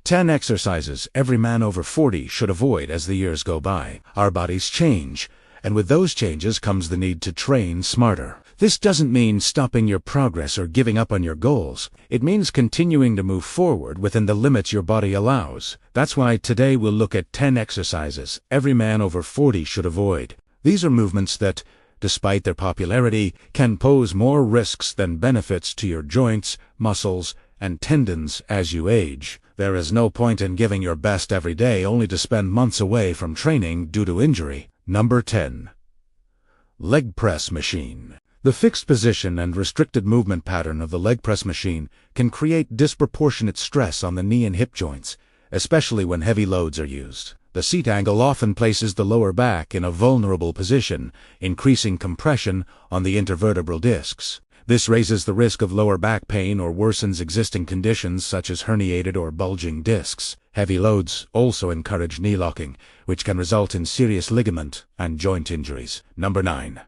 10 exercises every man over 40 should avoid as the years go by. Our bodies change, and with those changes comes the need to train smarter. This doesn't mean stopping your progress or giving up on your goals. It means continuing to move forward within the limits your body allows. That's why today we'll look at 10 exercises every man over 40 should avoid. These are movements that, despite their popularity, can pose more risks than benefits to your joints, muscles, and tendons as you age. There is no point in giving your best every day only to spend months away from training due to injury. Number 10. Leg press machine. The fixed position and restricted movement pattern of the leg press machine can create disproportionate stress on the knee and hip joints, especially when heavy loads are used. The seat angle often places the lower back in a vulnerable position, increasing compression on the intervertebral discs. This raises the risk of lower back pain or worsens existing conditions such as herniated or bulging discs. Heavy loads also encourage knee locking, which can result in serious ligament and joint injuries. Number 9.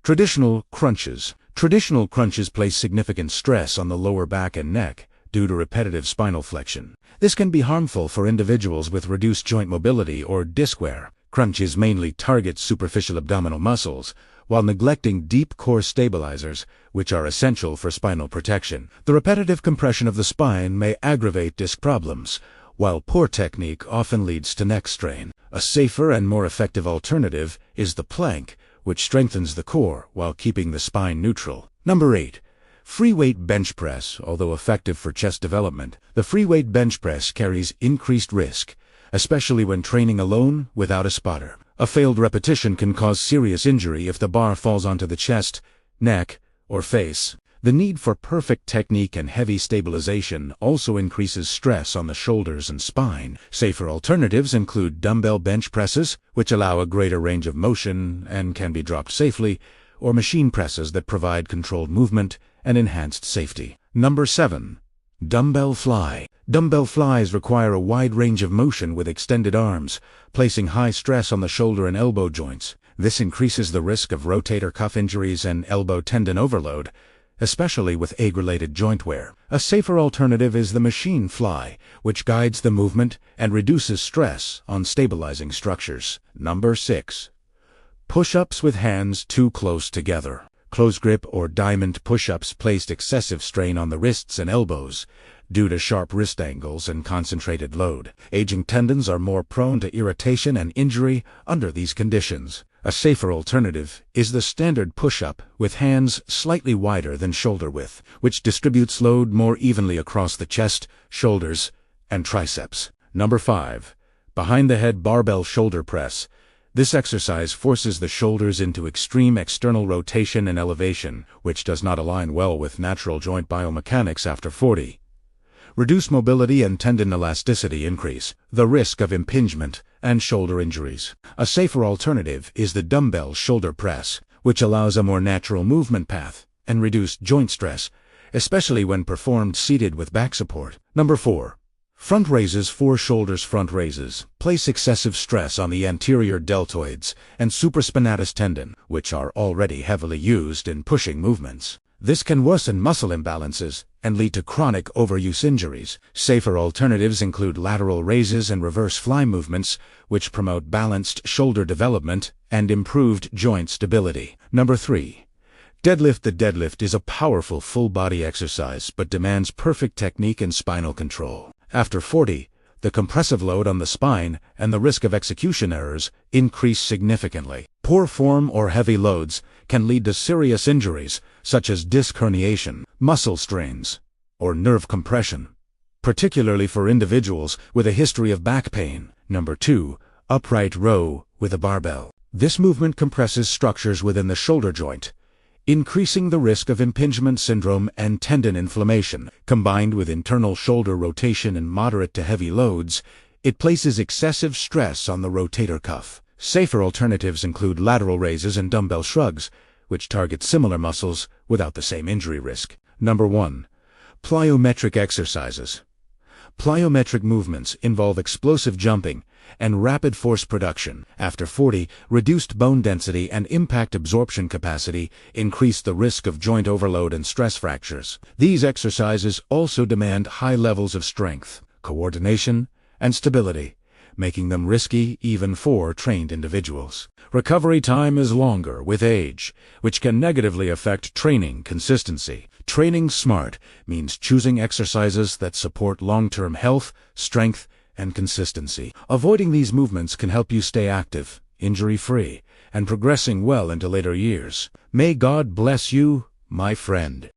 Traditional crunches. Traditional crunches place significant stress on the lower back and neck due to repetitive spinal flexion. This can be harmful for individuals with reduced joint mobility or disc wear. Crunches mainly target superficial abdominal muscles, while neglecting deep core stabilizers, which are essential for spinal protection. The repetitive compression of the spine may aggravate disc problems, while poor technique often leads to neck strain. A safer and more effective alternative is the plank, which strengthens the core while keeping the spine neutral. Number 8. Free weight bench press. Although effective for chest development, the free weight bench press carries increased risk, especially when training alone without a spotter. A failed repetition can cause serious injury if the bar falls onto the chest, neck, or face. The need for perfect technique and heavy stabilization also increases stress on the shoulders and spine. Safer alternatives include dumbbell bench presses, which allow a greater range of motion and can be dropped safely, or machine presses that provide controlled movement and enhanced safety. Number 7. Dumbbell fly. Dumbbell flies require a wide range of motion with extended arms, placing high stress on the shoulder and elbow joints. This increases the risk of rotator cuff injuries and elbow tendon overload, especially with age-related joint wear. A safer alternative is the machine fly, which guides the movement and reduces stress on stabilizing structures. Number 6. Push-ups with hands too close together. Close grip or diamond push-ups placed excessive strain on the wrists and elbows due to sharp wrist angles and concentrated load. Aging tendons are more prone to irritation and injury under these conditions. A safer alternative is the standard push-up with hands slightly wider than shoulder width, which distributes load more evenly across the chest, shoulders, and triceps. Number 5. Behind the head barbell shoulder press. This exercise forces the shoulders into extreme external rotation and elevation, which does not align well with natural joint biomechanics after 40. Reduced mobility and tendon elasticity increase the risk of impingement and shoulder injuries. A safer alternative is the dumbbell shoulder press, which allows a more natural movement path and reduced joint stress, especially when performed seated with back support. Number 4. Front raises for shoulders. Front raises place excessive stress on the anterior deltoids and supraspinatus tendon, which are already heavily used in pushing movements. This can worsen muscle imbalances and lead to chronic overuse injuries. Safer alternatives include lateral raises and reverse fly movements, which promote balanced shoulder development and improved joint stability. Number 3. Deadlift. The deadlift is a powerful full-body exercise but demands perfect technique and spinal control. After 40, the compressive load on the spine and the risk of execution errors increase significantly. Poor form or heavy loads can lead to serious injuries such as disc herniation, muscle strains, or nerve compression, particularly for individuals with a history of back pain. Number 2. Upright row with a barbell. This movement compresses structures within the shoulder joint, increasing the risk of impingement syndrome and tendon inflammation. Combined with internal shoulder rotation and moderate to heavy loads, it places excessive stress on the rotator cuff. Safer alternatives include lateral raises and dumbbell shrugs, which target similar muscles without the same injury risk. Number 1. Plyometric exercises. Plyometric movements involve explosive jumping and rapid force production. After 40, reduced bone density and impact absorption capacity increase the risk of joint overload and stress fractures. These exercises also demand high levels of strength. coordination, and stability, making them risky even for trained individuals. Recovery time is longer with age, which can negatively affect training consistency. Training smart means choosing exercises that support long-term health, strength, and consistency. Avoiding these movements can help you stay active, injury-free, and progressing well into later years. May God bless you, my friend.